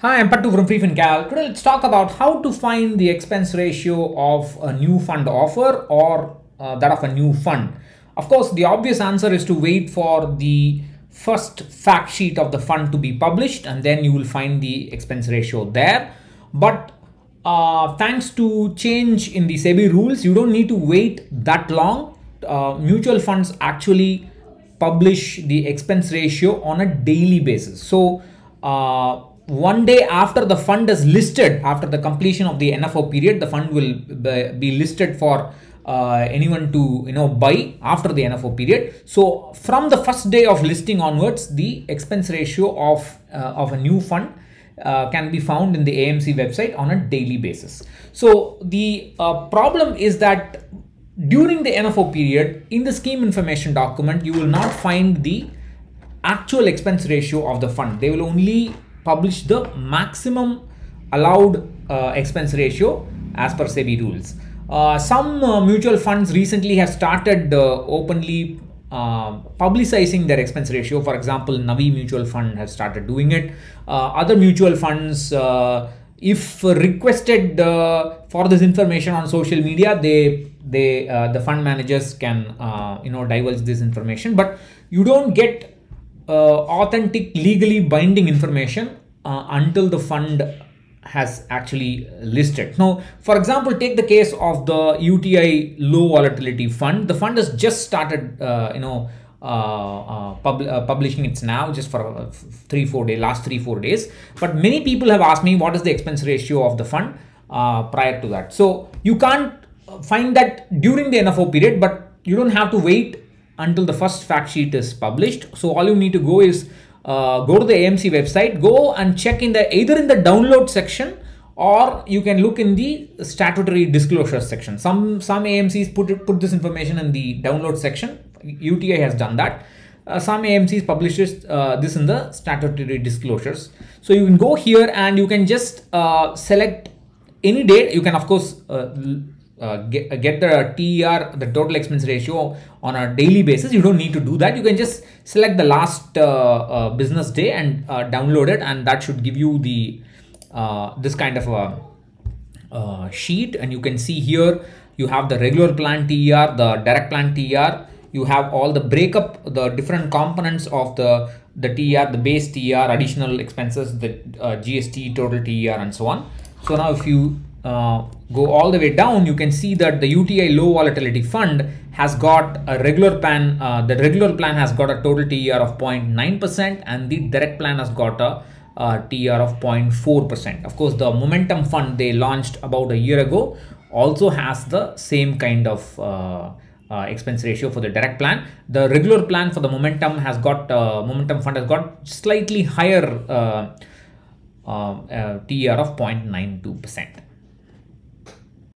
Hi, I'm Pattu from freefincal. Today let's talk about how to find the expense ratio of a new fund offer or that of a new fund. Of course, the obvious answer is to wait for the first fact sheet of the fund to be published and then you will find the expense ratio there. But thanks to change in the SEBI rules, you don't need to wait that long. Mutual funds actually publish the expense ratio on a daily basis. So one day after the fund is listed, after the completion of the NFO period, the fund will be listed for anyone to buy after the NFO period. So from the first day of listing onwards, the expense ratio of a new fund can be found in the AMC website on a daily basis. So the problem is that during the NFO period, in the scheme information document, you will not find the actual expense ratio of the fund. They will only publish the maximum allowed expense ratio as per SEBI rules. Some mutual funds recently have started openly publicizing their expense ratio. For example, Navi Mutual Fund has started doing it. Other mutual funds, if requested for this information on social media, the fund managers can divulge this information, but you don't get authentic legally binding information until the fund has actually listed. Now, for example, take the case of the UTI low volatility fund. The fund has just started publishing its NAV just for last 3-4 days, but many people have asked me what is the expense ratio of the fund prior to that. So you can't find that during the NFO period, but you don't have to wait until the first fact sheet is published. So all you need to go is go to the AMC website, go and check either in the download section, or you can look in the statutory disclosure section. Some AMCs put this information in the download section. UTI has done that. Some AMCs publishes this in the statutory disclosures. So you can go here and you can just select any date. You can of course get the TER, the total expense ratio, on a daily basis. You don't need to do that. You can just select the last business day and download it, and that should give you the this kind of a sheet. And you can see here you have the regular plan TER, the direct plan TER. You have all the breakup, the different components of the TER, the base TER, additional expenses, the GST, total TER, and so on. So now if you go all the way down, you can see that the UTI low volatility fund has got a regular plan. The regular plan has got a total TER of 0.9%, and the direct plan has got a TER of 0.4%. Of course, the momentum fund they launched about a year ago also has the same kind of expense ratio for the direct plan. The regular plan for the momentum has got momentum fund has got slightly higher TER of 0.92%.